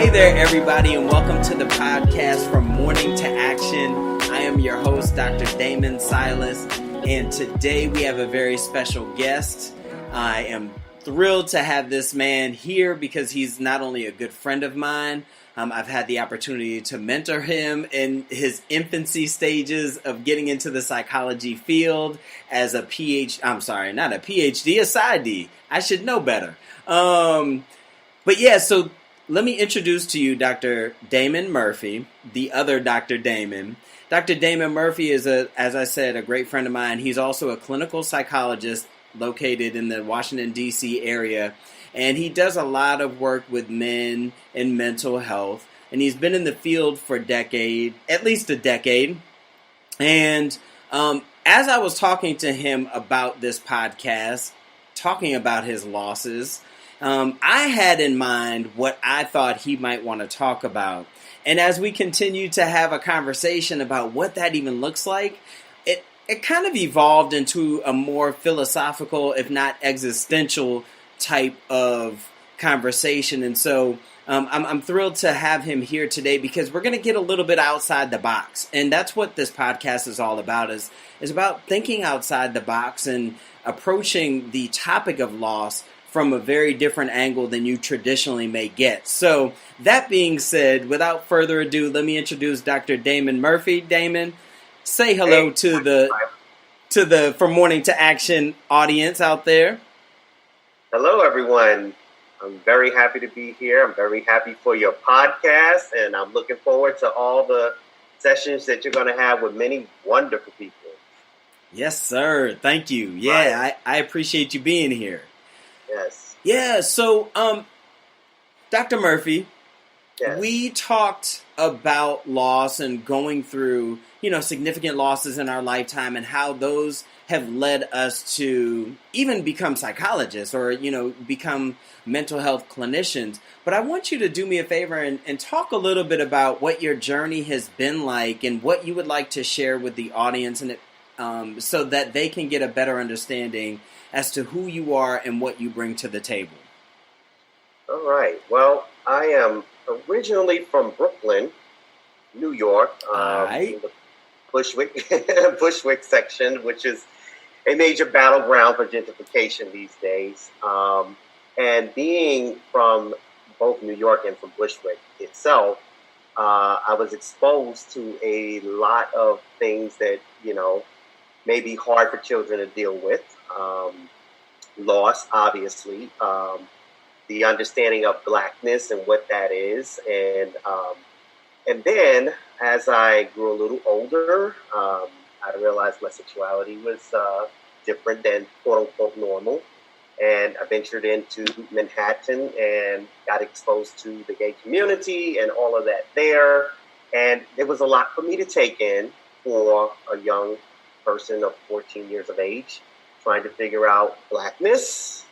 Hey there, everybody, and welcome to the podcast From Morning to Action. I am your host, Dr. Damon Silas, and today we have a very special guest. I am thrilled to have this man here because he's not only a good friend of mine, I've had the opportunity to mentor him in his infancy stages of getting into the psychology field as a PhD. I'm sorry, not a PhD, a PsyD. I should know better. But yeah, so let me introduce to you Dr. Damon Murphy, the other Dr. Damon. Dr. Damon Murphy is, as I said, a great friend of mine. He's also a clinical psychologist located in the Washington, D.C. area. And he does a lot of work with men in mental health. And he's been in the field for at least a decade. And as I was talking to him about this podcast, talking about his losses, I had in mind what I thought he might want to talk about. And as we continue to have a conversation about what that even looks like, it kind of evolved into a more philosophical, if not existential, type of conversation. And so I'm thrilled to have him here today because we're going to get a little bit outside the box. And that's what this podcast is all about, is about thinking outside the box and approaching the topic of loss from a very different angle than you traditionally may get. So that being said, without further ado, let me introduce Dr. Damon Murphy. Damon, say hello to the From Morning to Action audience out there. Hello, everyone. I'm very happy to be here. I'm very happy for your podcast, and I'm looking forward to all the sessions that you're going to have with many wonderful people. Yes, sir. Thank you. Yeah, right. I appreciate you being here. Yes. Yeah, so, Dr. Murphy, yes. We talked about loss and going through, significant losses in our lifetime and how those have led us to even become psychologists or, become mental health clinicians. But I want you to do me a favor and talk a little bit about what your journey has been like and what you would like to share with the audience and so that they can get a better understanding as to who you are and what you bring to the table. All right. Well, I am originally from Brooklyn, New York, in the Bushwick section, which is a major battleground for gentrification these days. And being from both New York and from Bushwick itself, I was exposed to a lot of things that, may be hard for children to deal with. Loss, obviously, the understanding of blackness and what that is. And then as I grew a little older, I realized my sexuality was different than quote-unquote normal. And I ventured into Manhattan and got exposed to the gay community and all of that there. And it was a lot for me to take in for a young person of 14 years of age, trying to figure out blackness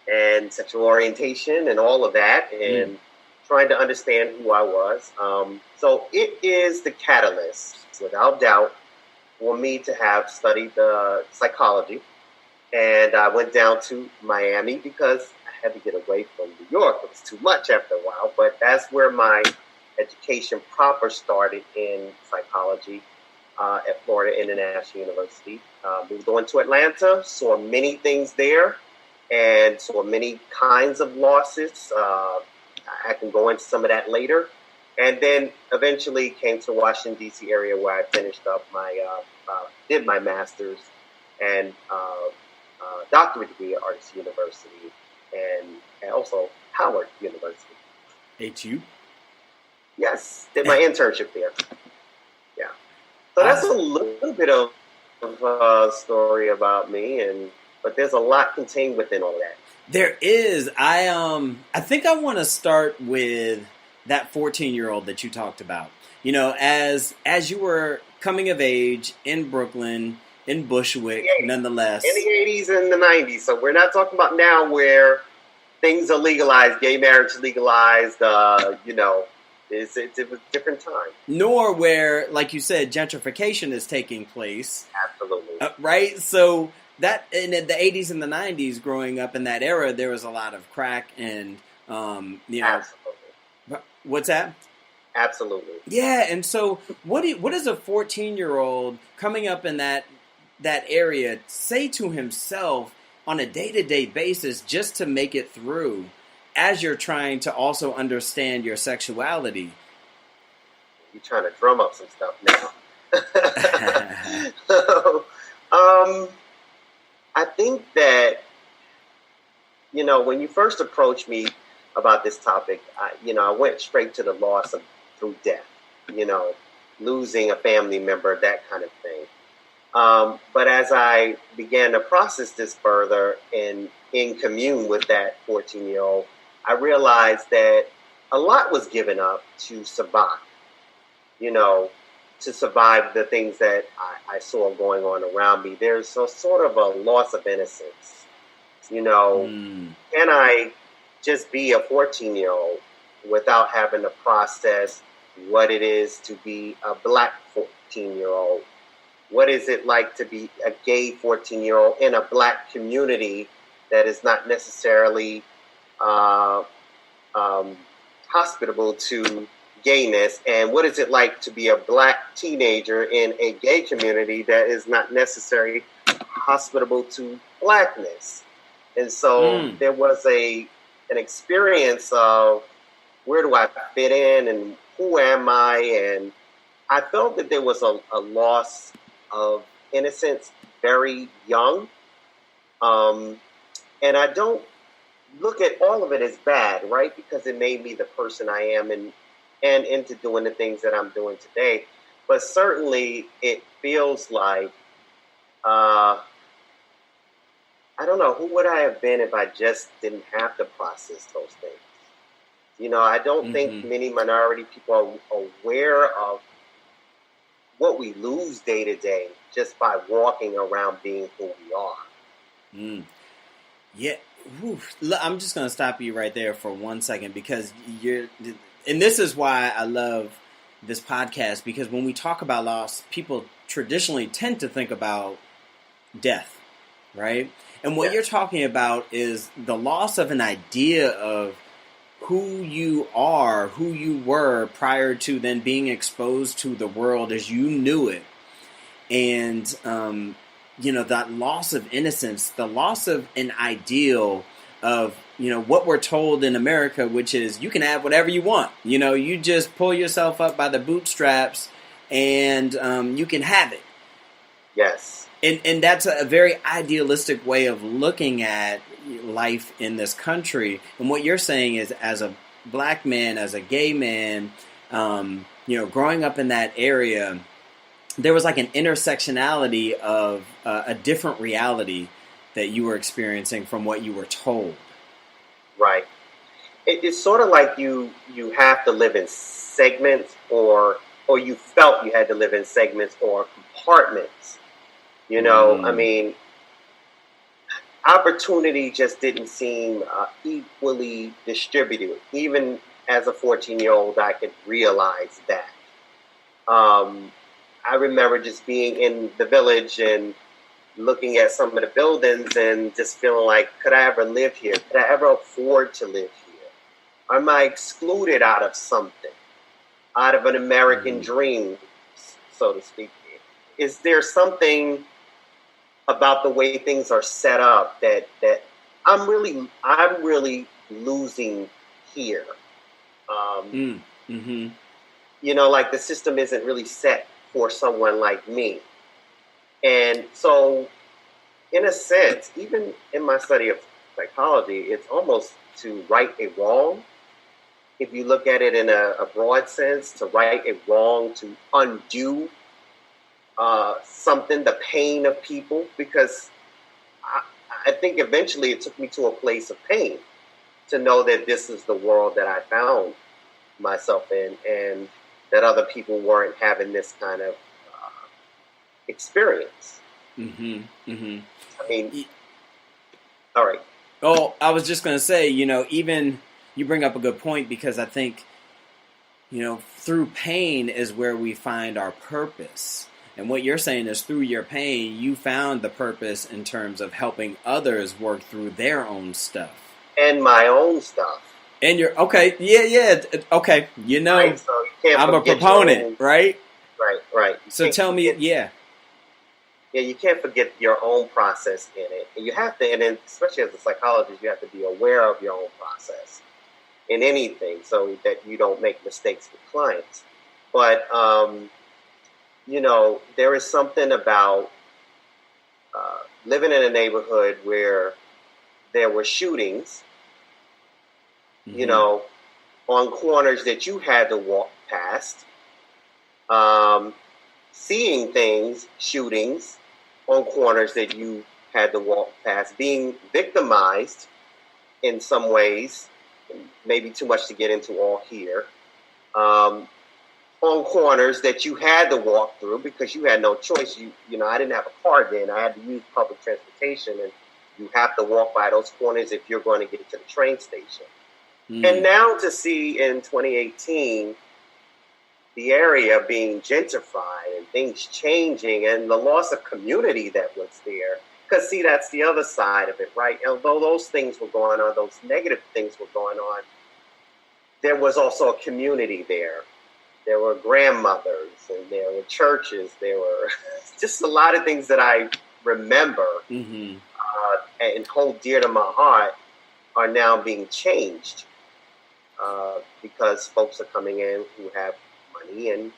and sexual orientation and all of that, and trying to understand who I was. So it is the catalyst, without doubt, for me to have studied psychology. And I went down to Miami because I had to get away from New York. It was too much after a while, but that's where my education proper started in psychology at Florida International University. Moved on to Atlanta, saw many things there, and saw many kinds of losses. I can go into some of that later. And then eventually came to Washington, D.C. area where I finished up did my master's and doctorate degree at Artist University and also Howard University. HU? Yes, did my internship there. Yeah. So that's a little bit of a story about me, but there's a lot contained within all that. There is. I think I want to start with that 14-year-old that you talked about. As you were coming of age in Brooklyn, in Bushwick, nonetheless. In the 80s and the 90s. So we're not talking about now where things are legalized, gay marriage is legalized, it was a different time. Nor where, like you said, gentrification is taking place. Absolutely. Right? So that in the 80s and the 90s, growing up in that era, there was a lot of crack and, Absolutely. What's that? Absolutely. Yeah, and so what does a 14-year-old coming up in that area say to himself on a day-to-day basis just to make it through as you're trying to also understand your sexuality? You're trying to drum up some stuff now. So, I think that, when you first approached me about this topic, I went straight to the loss through death, losing a family member, that kind of thing. But as I began to process this further and in commune with that 14-year-old, I realized that a lot was given up to survive, to survive the things that I saw going on around me. There's a sort of a loss of innocence. Can I just be a 14-year-old without having to process what it is to be a black 14-year-old? What is it like to be a gay 14-year-old in a black community that is not necessarily hospitable to gayness? And what is it like to be a black teenager in a gay community that is not necessarily hospitable to blackness? And so there was an experience of where do I fit in and who am I? And I felt that there was a loss of innocence very young. And I don't look at all of it as bad, right? Because it made me the person I am and into doing the things that I'm doing today. But certainly it feels like, I don't know, who would I have been if I just didn't have to process those things? I don't think many minority people are aware of what we lose day to day just by walking around being who we are. Yeah. Oof. I'm just going to stop you right there for 1 second because and this is why I love this podcast, because when we talk about loss, people traditionally tend to think about death, right? And what you're talking about is the loss of an idea of who you are, who you were prior to then being exposed to the world as you knew it. And, that loss of innocence, the loss of an ideal of, what we're told in America, which is you can have whatever you want. You just pull yourself up by the bootstraps and you can have it. Yes. And that's a very idealistic way of looking at life in this country. And what you're saying is, as a black man, as a gay man, growing up in that area, there was like an intersectionality of a different reality that you were experiencing from what you were told. Right. It's sort of like you have to live in segments, or you felt you had to live in segments or compartments. I mean, opportunity just didn't seem equally distributed. Even as a 14-year-old, I could realize that. I remember just being in the village and looking at some of the buildings and just feeling like, could I ever live here? Could I ever afford to live here? Am I excluded out of something, out of an American dream, so to speak? Is there something about the way things are set up that I'm really losing here? Like the system isn't really set for someone like me. And so, in a sense, even in my study of psychology, it's almost to right a wrong. If you look at it in a broad sense, to right a wrong, to undo something, the pain of people, because I think eventually it took me to a place of pain to know that this is the world that I found myself in, and that other people weren't having this kind of experience. I mean, all right. Oh, I was just going to say, even you bring up a good point, because I think, through pain is where we find our purpose. And what you're saying is through your pain, you found the purpose in terms of helping others work through their own stuff. And my own stuff. And you're okay. Yeah. Okay. Right? So you can't I'm a forget proponent, right? right. So tell me, yeah. Yeah, you can't forget your own process in it. And you have to, and then especially as a psychologist, you have to be aware of your own process in anything so that you don't make mistakes with clients. But, there is something about living in a neighborhood where there were shootings, Mm-hmm. On corners that you had to walk past, seeing things, shootings on corners that you had to walk past, being victimized in some ways, maybe too much to get into all here, on corners that you had to walk through because you had no choice. I didn't have a car then. I had to use public transportation, and you have to walk by those corners if you're going to get to the train station. And now to see in 2018 the area being gentrified and things changing and the loss of community that was there. Because, see, that's the other side of it, right? Although those things were going on, those negative things were going on, there was also a community there. There were grandmothers and there were churches. There were just a lot of things that I remember and hold dear to my heart are now being changed because folks are coming in who have money and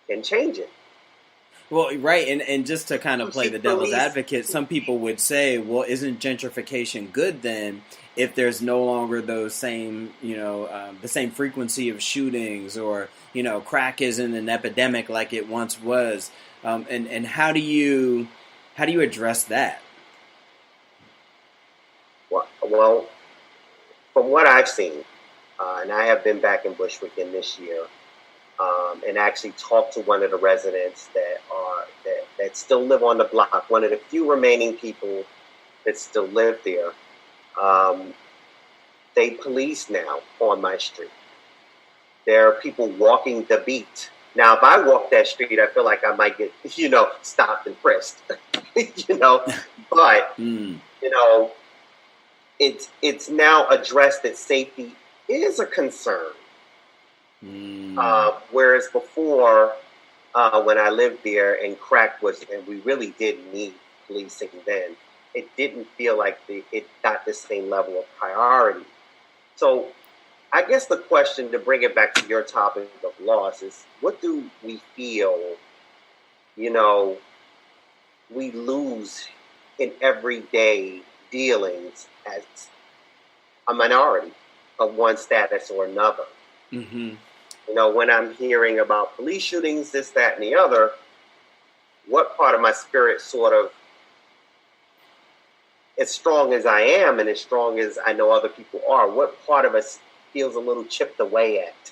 can change it. Well, right, and just to kind of play the devil's advocate, some people would say, well, isn't gentrification good then if there's no longer those same, the same frequency of shootings or, crack isn't an epidemic like it once was? And how do you address that? Well, from what I've seen, and I have been back in Bushwick in this year, and actually talked to one of the residents that still live on the block, one of the few remaining people that still live there. They police now on my street. There are people walking the beat. Now, if I walk that street, I feel like I might get, stopped and frisked, but, it's now addressed that safety is a concern. Whereas before, when I lived there and crack and we really did need policing then, it didn't feel like it got the same level of priority. So I guess the question, to bring it back to your topic of loss, is what do we feel, we lose in everyday dealings as a minority of one status or another? Mm-hmm. When I'm hearing about police shootings, this, that, and the other, what part of my spirit sort of, as strong as I am and as strong as I know other people are, what part of us feels a little chipped away at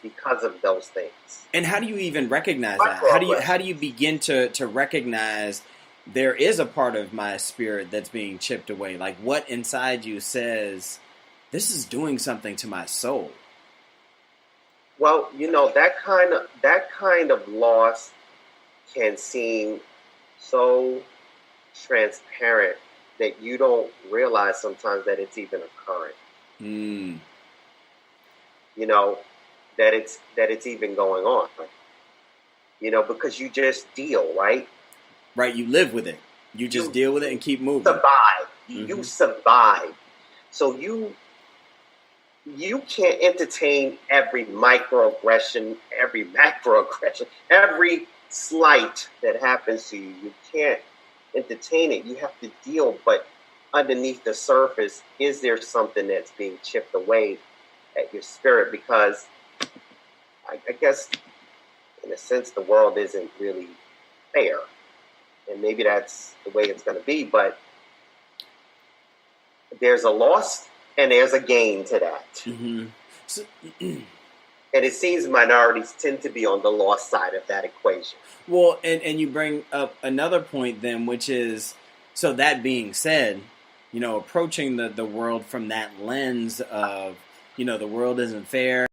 because of those things? And how do you even recognize that? How do you begin to recognize there is a part of my spirit that's being chipped away? Like, what inside you says, this is doing something to my soul? Well, that kind of loss can seem so transparent that you don't realize sometimes that it's even occurring. That it's even going on. Because you just deal, right? Right, you live with it. You just deal with it and keep moving. Survive. You survive. So you can't entertain every microaggression, every macroaggression, every slight that happens to you. You can't entertain it. You have to deal. But underneath the surface, is there something that's being chipped away at your spirit? Because I guess, in a sense, the world isn't really fair. And maybe that's the way it's going to be. But there's a loss and there's a gain to that. Mm-hmm. So, and it seems minorities tend to be on the loss side of that equation. Well, and you bring up another point then, which is, so that being said, approaching the world from that lens of, the world isn't fair.